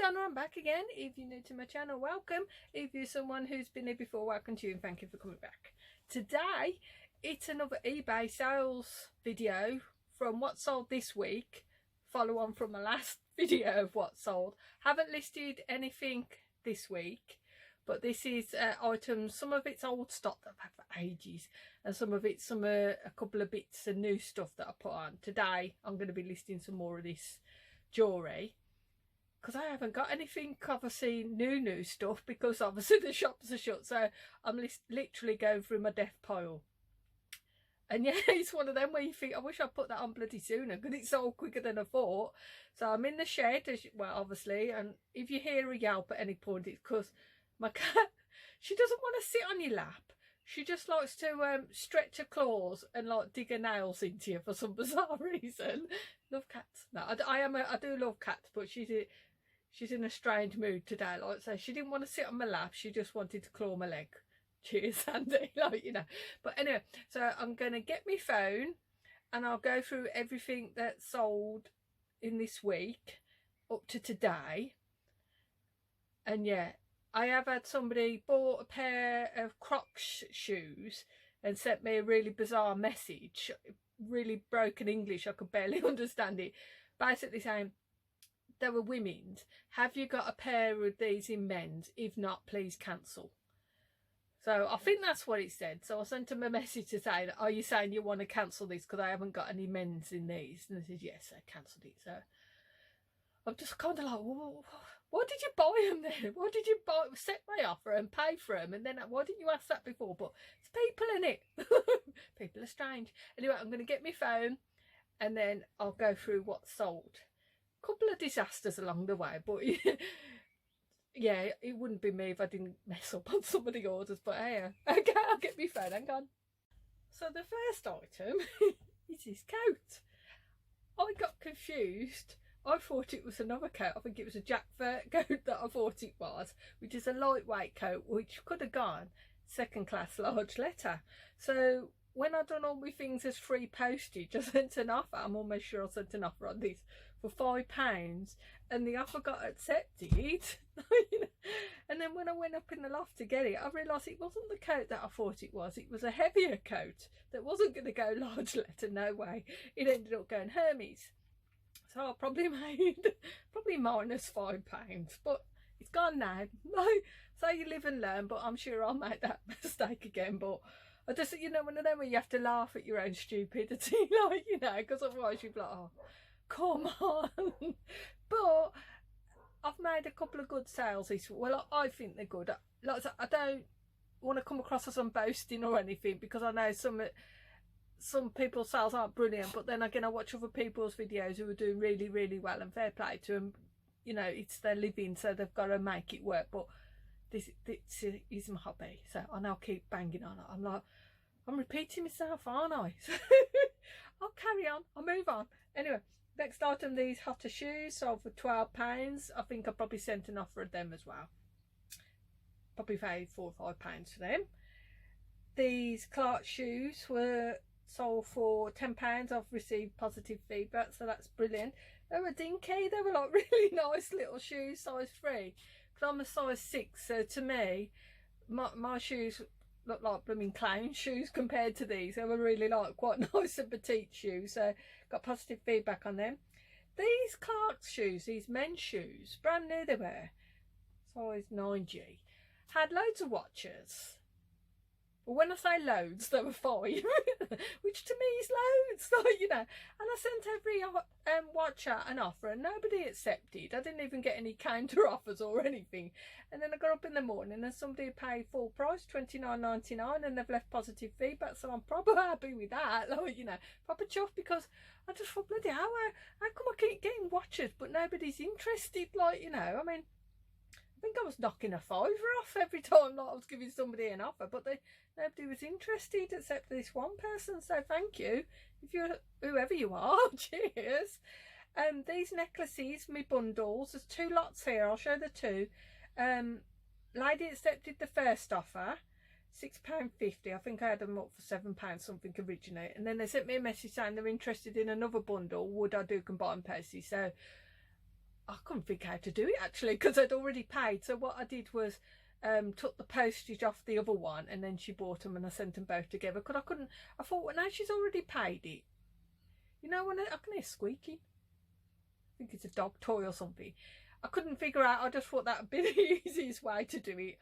Donna, I'm back again. If you're new to my channel, welcome. If you're someone who's been here before, welcome to you and thank you for coming back. Today, it's another eBay sales video from what sold this week. Follow on from my last video of what sold. Haven't listed anything this week, but this is items. Some of it's old stock that I've had for ages, and some of it's a couple of bits of new stuff that I put on. Today, I'm going to be listing some more of this jewellery, because I haven't got anything obviously new stuff, because obviously the shops are shut, so I'm literally going through my death pile. And yeah, it's one of them where you think, I wish I put that on bloody sooner, because it's sold quicker than I thought. So I'm in the shed, well obviously, and if you hear a yelp at any point, it's because my cat, she doesn't want to sit on your lap. She just likes to stretch her claws and like dig her nails into you for some bizarre reason. Love cats. No, I do love cats, but she's in a strange mood today. Like I say, she didn't want to sit on my lap. She just wanted to claw my leg. Cheers, Sandy. Like, you know. But anyway, so I'm going to get my phone and I'll go through everything that sold in this week up to today. And yeah, I have had somebody bought a pair of Crocs shoes and sent me a really bizarre message. Really broken English. I could barely understand it. Basically saying, they were women's. Have you got a pair of these in men's? If not, please cancel. So I think that's what it said. So I sent him a message to say, are you saying you want to cancel this because I haven't got any men's in these? And I said, yes, I cancelled it. So I'm just kind of like, whoa, why did you buy them then? Why did you set my offer and pay for them? And then why didn't you ask that before? But it's people in it. People are strange. Anyway, I'm going to get my phone and then I'll go through what's sold. Couple of disasters along the way, but yeah, it wouldn't be me if I didn't mess up on some of the orders. But hey, okay, I'll get my phone. Hang on. So the first item is this coat. I got confused. I thought it was another coat. I think it was a Jack Fur coat that I thought it was, which is a lightweight coat, which could have gone second class large letter. So when I done all my things as free postage, I sent an offer. I'm almost sure I sent an offer on this for £5, and the offer got accepted. And then when I went up in the loft to get it, I realised it wasn't the coat that I thought it was. It was a heavier coat that wasn't going to go large letter. No way. It ended up going Hermes. So I probably made minus £5, but it's gone now. So you live and learn, but I'm sure I'll make that mistake again. But I just, you know, one of them where you have to laugh at your own stupidity, like, you know, because otherwise you'd be like, oh, come on. But I've made a couple of good sales this week. Well, I think they're good. Like I said, I don't want to come across as I'm boasting or anything, because I know some people's sales aren't brilliant, but then again, I watch other people's videos who are doing really well, and fair play to them. You know, it's their living, so they've got to make it work. But this is my hobby, so I know I'll keep banging on it. I'm like, I'm repeating myself, aren't I? So I'll carry on, I'll move on. Anyway, next item, these Hotter shoes sold for £12. I think I probably sent an offer of them as well. Probably paid £4 or £5 for them. These Clark shoes were sold for £10. I've received positive feedback, so that's brilliant. They were dinky, they were like really nice little shoes, size 3. Because I'm a size 6, so to me, my shoes look like blooming clown shoes compared to these. They were really like quite nice and petite shoes, so got positive feedback on them. These Clark shoes, these men's shoes, brand new they were, size 9G, had loads of watches. But when I say loads, there were 5, which to me is loads, like, you know. And I sent every watcher an offer and nobody accepted. I didn't even get any counter offers or anything. And then I got up in the morning and somebody paid full price, $29.99, and they've left positive feedback. So I'm probably happy with that, like, you know, proper chuffed, because I just thought, bloody hell, how come I keep getting watchers but nobody's interested, like, you know. I mean, I think I was knocking a £5 off every time like I was giving somebody an offer, but nobody was interested except for this one person. So thank you, if you're whoever you are. Cheers. These necklaces, me bundles, there's 2 lots here. I'll show the 2. Lady accepted the first offer, £6.50. I think I had them up for £7 something originally, and then they sent me a message saying they're interested in another bundle. Would I do combined postage? So I couldn't think how to do it actually, because I'd already paid. So what I did was took the postage off the other one, and then she bought them and I sent them both together, because I thought, well, now she's already paid it, you know, when I can hear squeaking. I think it's a dog toy or something. I couldn't figure out. I just thought that would be the easiest way to do it.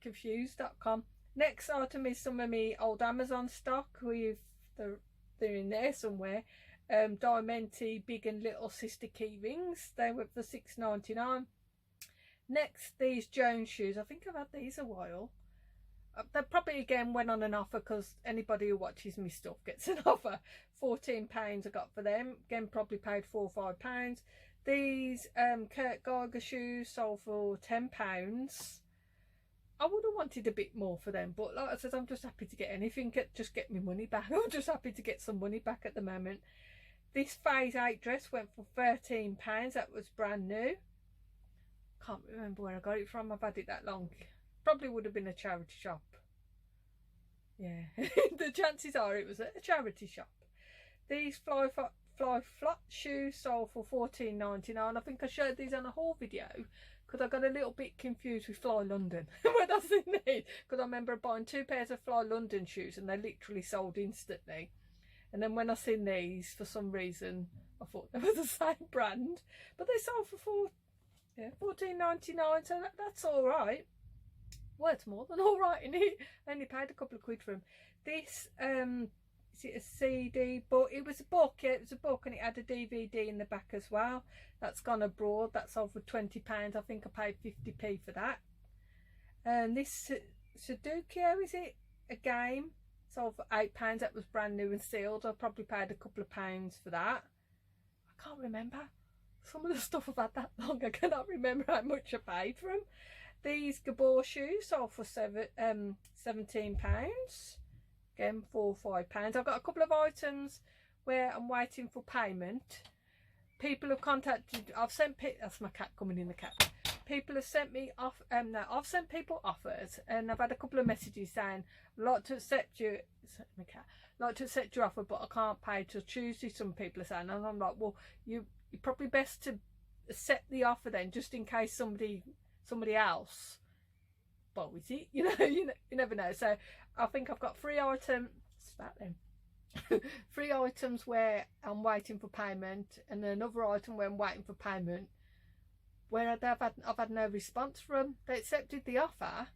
Confused.com. Next item is some of my old Amazon stock. They're in there somewhere. Diamante big and little sister key rings. They were for $6.99. Next, these Jones shoes. I think I've had these a while. They probably again went on an offer, because anybody who watches me stuff gets an offer. £14 I got for them. Again, probably paid £4 or £5. These Kurt Geiger shoes sold for £10. I would have wanted a bit more for them, but like I said, I'm just happy to get anything. Just get me money back. I'm just happy to get some money back at the moment. This Phase 8 dress went for £13. That was brand new. Can't remember where I got it from. I've had it that long. Probably would have been a charity shop. Yeah, the chances are it was a charity shop. These fly flat shoes sold for $14.99. I think I showed these on a haul video, because I got a little bit confused with Fly London when I seen these, because I remember buying 2 pairs of Fly London shoes and they literally sold instantly. And then when I seen these, for some reason I thought they were the same brand, but they sold for $14.99, so that's all right. Well, it's more than all right, isn't it? I only paid a couple of quid for them. This is it a CD? But it was a book. Yeah, it was a book, and it had a DVD in the back as well. That's gone abroad. That's sold for £20. I think I paid 50p for that. And this Sudoku, is it a game? Sold for £8. That was brand new and sealed. I probably paid a couple of pounds for that. I can't remember. Some of the stuff I've had that long, I cannot remember how much I paid for them. These Gabor shoes sold for £17. Again, £4 or £5. I've got a couple of items where I'm waiting for payment. People have contacted. That's my cat coming in the cat. People have sent me off. No, I've sent people offers, and I've had a couple of messages saying, "I'd like to accept you." My cat. Like to accept your offer, but I can't pay till Tuesday. Some people are saying, and I'm like, well, you're probably best to accept the offer then, just in case somebody else buys it. You know, you never know. So I think I've got 3 items. Start them. 3 items where I'm waiting for payment, and another item where I'm waiting for payment, where I've had no response from. They accepted the offer.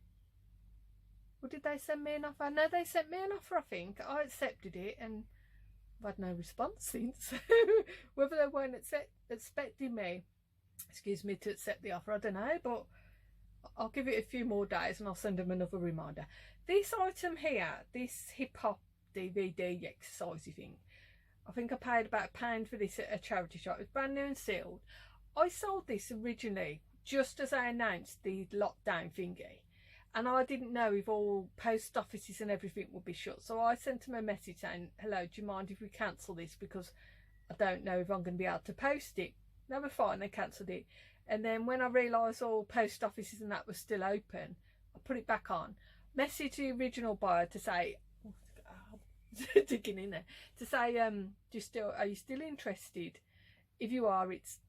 Or did they send me an offer? No, they sent me an offer, I think. I accepted it, and I've had no response since. Whether they weren't expecting me, to accept the offer, I don't know, but I'll give it a few more days and I'll send them another reminder. This item here, this hip hop DVD exercisey thing, I think I paid about £1 for this at a charity shop. It was brand new and sealed. I sold this originally just as I announced the lockdown thingy, and I didn't know if all post offices and everything would be shut, so I sent them a message saying, hello, do you mind if we cancel this, because I don't know if I'm going to be able to post it. They were fine, they cancelled it. And then when I realised all post offices and that was still open, I put it back on. Message the original buyer to say, digging in there, to say, are you still interested? If you are, it's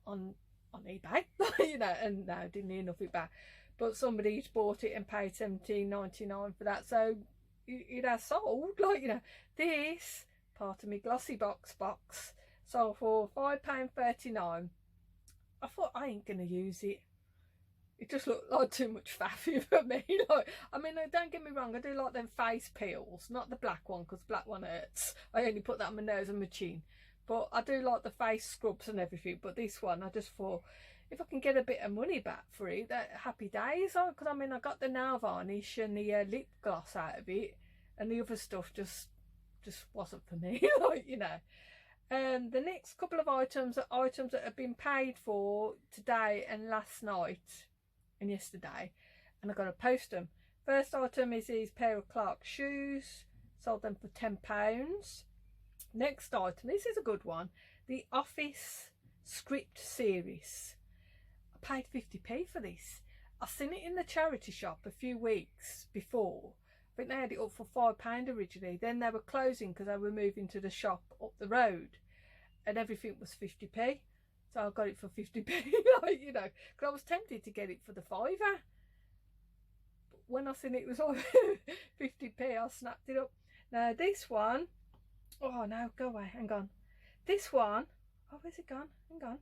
on eBay, you know. And no, I didn't hear nothing back. But somebody's bought it and paid $17.99 for that, so it has sold. Like, you know, this part of me glossy box sold for £5.39. I thought, I ain't gonna use it. It just looked like too much faffy for me. Like, I mean, don't get me wrong, I do like them face peels, not the black one, because black one hurts. I only put that on my nose and my chin. But I do like the face scrubs and everything. But this one, I just thought, if I can get a bit of money back for it, that happy days. Because I mean, I got the nail varnish and the lip gloss out of it, and the other stuff just wasn't for me. Like, you know. The next couple of items are items that have been paid for today and last night and yesterday, and I've got to post them. First item is these pair of Clark shoes, sold them for £10. Next item, this is a good one, the Office script series. I paid 50p for this. I seen it in the charity shop a few weeks before. I think they had it up for £5 originally. Then they were closing because they were moving to the shop up the road, and everything was 50p. So So I got it for 50p, like, you know, because I was tempted to get it for the £5. But when I seen it was like 50p, I snapped it up. Now this one, oh no, go away, hang on. This one, oh, where's it gone? Hang on.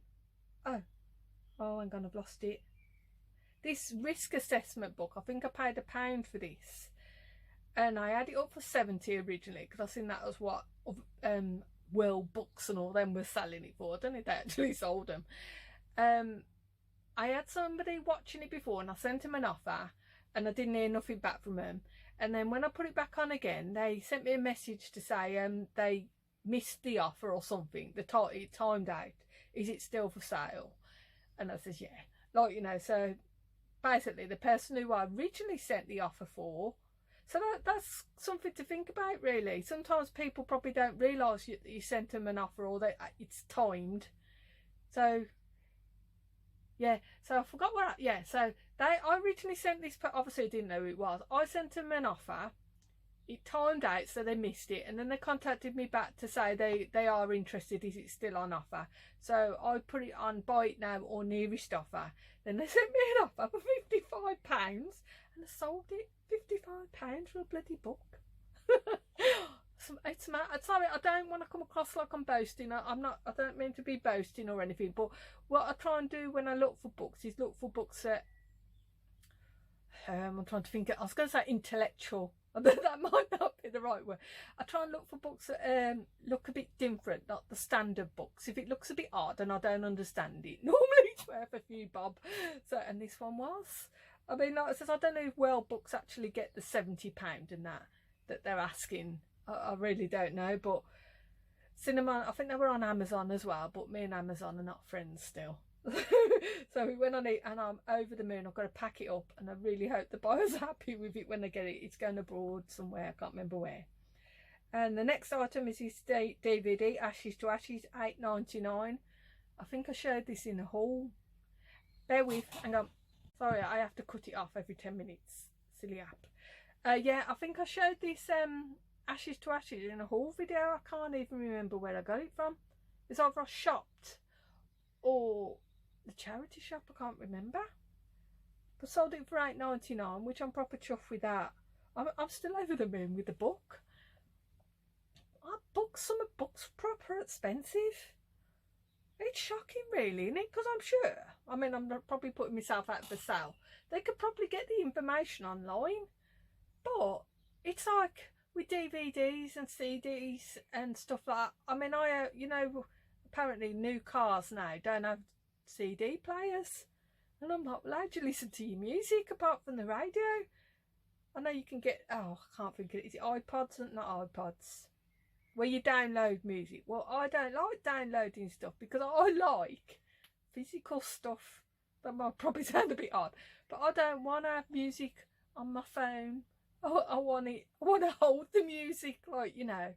Oh, hang on, I've lost it. This risk assessment book, I think I paid £1 for this. And I had it up for 70 originally, because I seen that was what World Books and all them were selling it for. I don't think they actually sold them. I had somebody watching it before, and I sent him an offer, and I didn't hear nothing back from them. And then when I put it back on again, they sent me a message to say they missed the offer or something. The timed out. Is it still for sale? And I says, yeah. Like, you know, so basically the person who I originally sent the offer for, so that's something to think about, really. Sometimes people probably don't realise you sent them an offer, or that it's timed. So yeah, so I forgot what. So I originally sent this. Obviously, I didn't know who it was. I sent them an offer. It timed out, so they missed it, and then they contacted me back to say they are interested. Is it still on offer? So I put it on buy it now or nearest offer. Then they sent me an offer for £55, and I sold it £55 for a bloody book. It's mad. Sorry, I don't want to come across like I'm boasting. I'm not. I don't mean to be boasting or anything. But what I try and do when I look for books is look for books that I'm trying to think. I was going to say intellectual. That might not be the right word. I try and look for books that look a bit different, not the standard books. If it looks a bit odd and I don't understand it, normally it's worth a few bob. So, and this one was. I mean, like I said, I don't know if World Books actually get the £70 and that they're asking. I really don't know, but Cinema, I think they were on Amazon as well, but me and Amazon are not friends still. So we went on it, and I'm over the moon. I've got to pack it up, and I really hope the buyer's happy with it when they get it. It's going abroad somewhere, I can't remember where. And the next item is this DVD, Ashes to Ashes, £8.99. I think I showed this in a haul. Bear with, hang on. Sorry, I have to cut it off every 10 minutes. Silly app. Yeah, I think I showed this Ashes to Ashes in a haul video. I can't even remember where I got it from. It's either I shopped or the charity shop, I can't remember. But sold it for £8.99, which I'm proper chuffed with that. I'm still over the moon with the book. Some books proper expensive. It's shocking, really, isn't it? Because I'm sure, I mean, I'm probably putting myself out for sale. They could probably get the information online, but it's like with DVDs and CDs and stuff like that. I mean, you know, apparently new cars now don't have CD players, and I'm not allowed to listen to your music apart from the radio. I know you can get, oh, I can't think of it. Is it iPods and not iPods? Where you download music. Well, I don't like downloading stuff because I like physical stuff. That might probably sound a bit odd, but I don't want to have music on my phone. I want to hold the music, like, you know.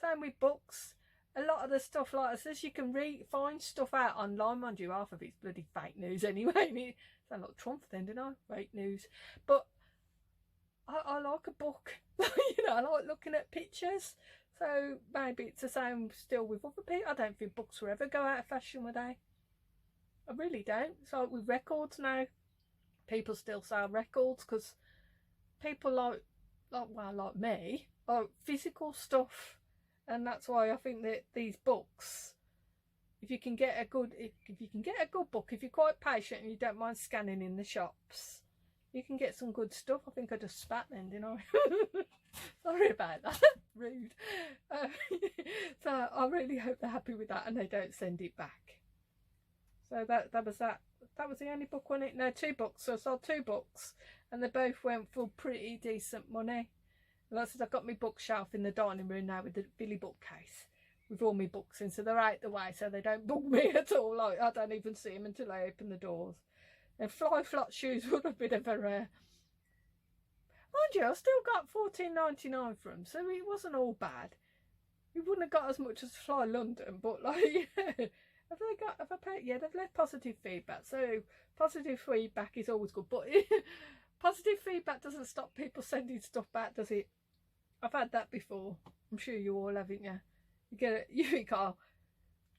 Same with books. A lot of the stuff, like this, you can find stuff out online. Mind you, half of it's bloody fake news anyway. Sound like Trump then, didn't I? Fake news. But I like a book. You know, I like looking at pictures. So maybe it's the same still with other people. I don't think books will ever go out of fashion, will they? I really don't. So with records now, people still sell records because people like me, like physical stuff. And that's why I think that these books, if you can get a good book, if you're quite patient and you don't mind scanning in the shops, you can get some good stuff. I think I just spat then, didn't I? Sorry about that. Rude. So I really hope they're happy with that and they don't send it back. So that was that. That was the only book, wasn't it? No, 2 books. So I sold 2 books, and they both went for pretty decent money. And that's I've got my bookshelf in the dining room now with the Billy bookcase with all my books in, so they're out the way, so they don't bug me at all. Like, I don't even see them until I open the doors. And fly flat shoes would have been a very rare. Mind you, I still got $14.99 for them, so it wasn't all bad. We wouldn't have got as much as Fly London, but like, yeah. Yeah, they've left positive feedback. So positive feedback is always good, but positive feedback doesn't stop people sending stuff back, does it? I've had that before. I'm sure you all haven't, you? You think, oh,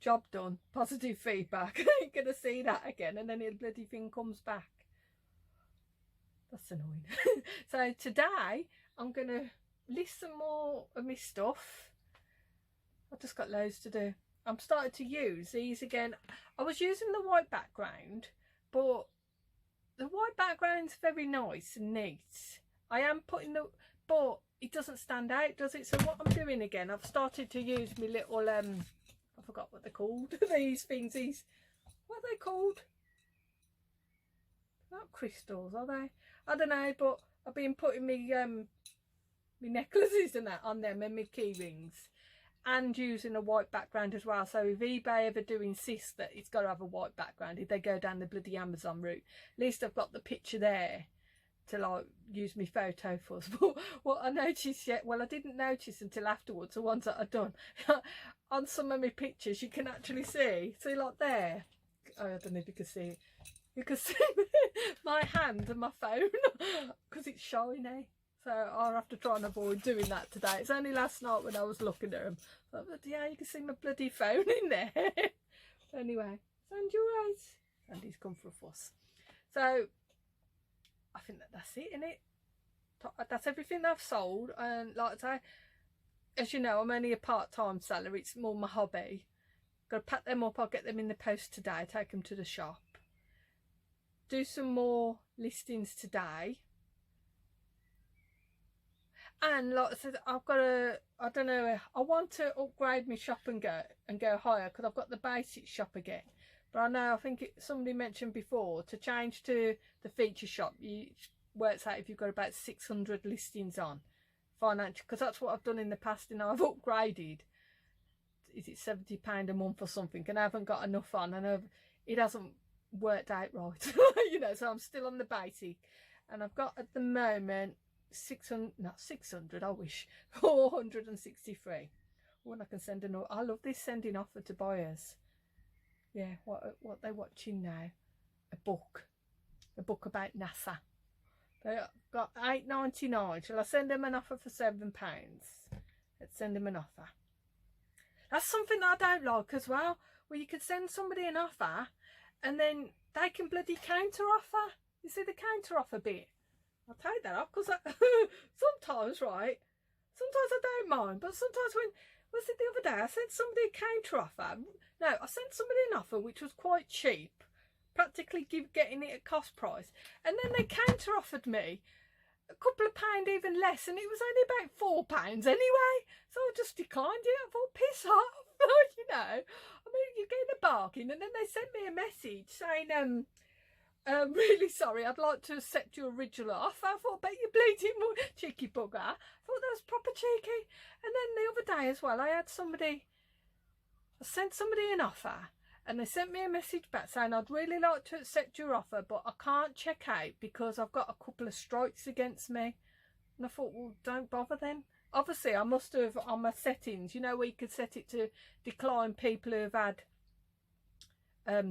job done, positive feedback. You're going to see that again, and then the bloody thing comes back. That's annoying. So today I'm going to list some more of my stuff. I've just got loads to do. I'm starting to use these again. I was using the white background, but the white background's very nice and neat. I am putting the, but it doesn't stand out, does it? So what I'm doing again, I've started to use my little I forgot what they're called. These things, what are they called? Not crystals, are they? I don't know, but I've been putting me my necklaces and that on them, and my key rings, and using a white background as well. So if eBay ever do insist that it's got to have a white background, if they go down the bloody Amazon route, at least I've got the picture there to like use my photo for. But what I noticed yet, well, I didn't notice until afterwards, the ones that I've done on some of my pictures, you can actually see like there, oh, I don't know if you can see it, you can see my hand and my phone because it's shiny. So I'll have to try and avoid doing that today. It's only last night when I was looking at them. But yeah, you can see my bloody phone in there. Anyway, Sandy, all right? Sandy's come for a fuss. So I think that's it, innit? That's everything I've sold. And like I say, as you know, I'm only a part-time seller. It's more my hobby. Got to pack them up. I'll get them in the post today. Take them to the shop. Do some more listings today. And like I said, I've got to, I don't know, I want to upgrade my shop and go higher, because I've got the basic shop again. But I know, I think somebody mentioned before, to change to the feature shop, it works out if you've got about 600 listings on financial, because that's what I've done in the past, and I've upgraded. Is it £70 a month or something? And I haven't got enough on, and it hasn't worked out right. You know, so I'm still on the basic, and I've got at the moment 600, I wish, 463. When I can send an, I love this sending offer to buyers. Yeah, what they're watching now, a book about NASA. They got £8.99. Shall I send them an offer for £7? Let's send them an offer. That's something that I don't like as well, where you could send somebody an offer and then they can bloody counter offer. You see the counter offer bit? I'll take that off, because sometimes, right, sometimes I don't mind, but sometimes when, was it the other day, I sent somebody a counter offer. No, I sent somebody an offer which was quite cheap, practically getting it at cost price, and then they counter offered me a couple of pounds even less, and it was only about £4 anyway, so I just declined it. I thought, piss off. You know, I mean, you're getting a bargain. And then they sent me a message saying, really sorry, I'd like to accept your original offer. I thought, bet you bleeding cheeky bugger. I thought that was proper cheeky. And then the other day as well, I sent somebody an offer, and they sent me a message back saying, I'd really like to accept your offer, but I can't check out because I've got a couple of strikes against me. And I thought, well, don't bother then. Obviously, I must have, on my settings, you know, where you could set it to decline people who have had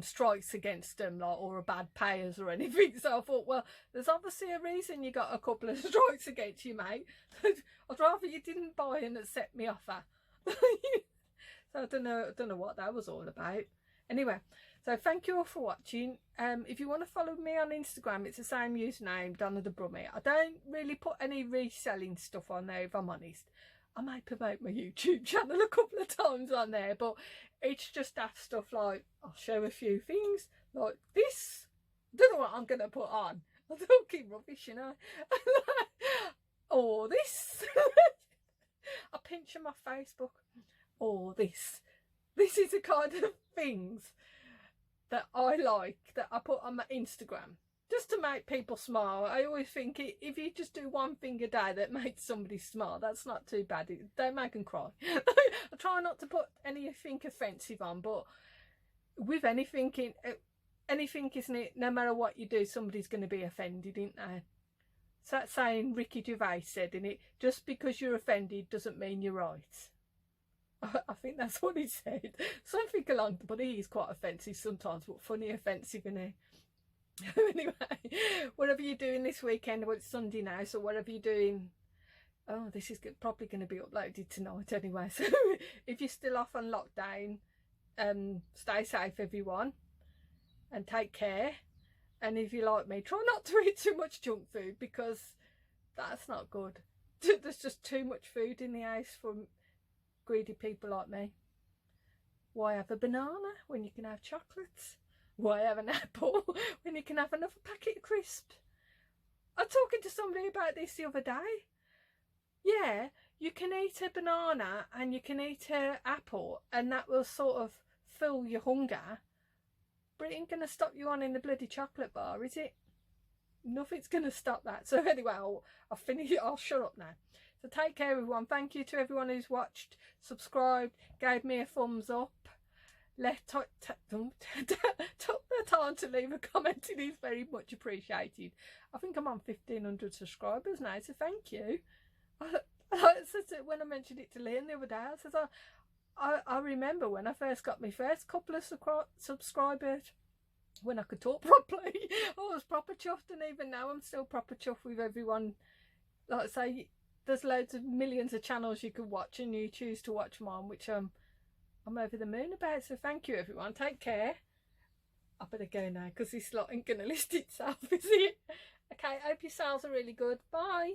strikes against them, like, or a bad payers or anything. So I thought, well, there's obviously a reason you got a couple of strikes against you, mate. I'd rather you didn't buy and accept me offer. So I don't know what that was all about. Anyway, so thank you all for watching. If you want to follow me on Instagram, it's the same username, Donna the Brummie. I don't really put any reselling stuff on there, if I'm honest. I might promote my YouTube channel a couple of times on there, but it's just that stuff like, I'll show a few things like this. I don't know what I'm going to put on. I'm talking rubbish, you know. Or this. I pinch on my Facebook. Or this. This is the kind of things that I like, that I put on my Instagram, just to make people smile. I always think if you just do one thing a day that makes somebody smile, that's not too bad. Don't make them cry. I try not to put anything offensive on, but with anything, isn't it, no matter what you do, somebody's going to be offended, isn't they? So that saying Ricky Gervais said, in it, just because you're offended doesn't mean you're right. I think that's what he said. Something along, but he is quite offensive sometimes, but funny offensive, isn't he? Anyway, whatever you're doing this weekend, well, it's Sunday now, so whatever you're doing, oh, this is probably going to be uploaded tonight anyway, so if you're still off on lockdown, stay safe everyone, and take care. And if you like me, try not to eat too much junk food, because that's not good. There's just too much food in the house for greedy people like me. Why have a banana when you can have chocolates? Why have an apple when you can have another packet of crisps? I was talking to somebody about this the other day. Yeah, you can eat a banana and you can eat an apple, and that will sort of fill your hunger, but it ain't going to stop you on in the bloody chocolate bar, is it? Nothing's going to stop that. So anyway, I'll finish it. I'll shut up now. So take care everyone. Thank you to everyone who's watched, subscribed, gave me a thumbs up. Took the time to leave a comment. It is very much appreciated. I think I'm on 1,500 subscribers now, so thank you. When I mentioned it to Liam the other day, I said, I remember when I first got my first couple of subscribers, when I could talk properly, I was proper chuffed, and even now I'm still proper chuffed with everyone. Like I say, there's loads of millions of channels you could watch, and you choose to watch mine, which I'm over the moon about. So thank you everyone. Take care. I better go now because this lot ain't gonna list itself, is it? Okay, I hope your sales are really good. Bye.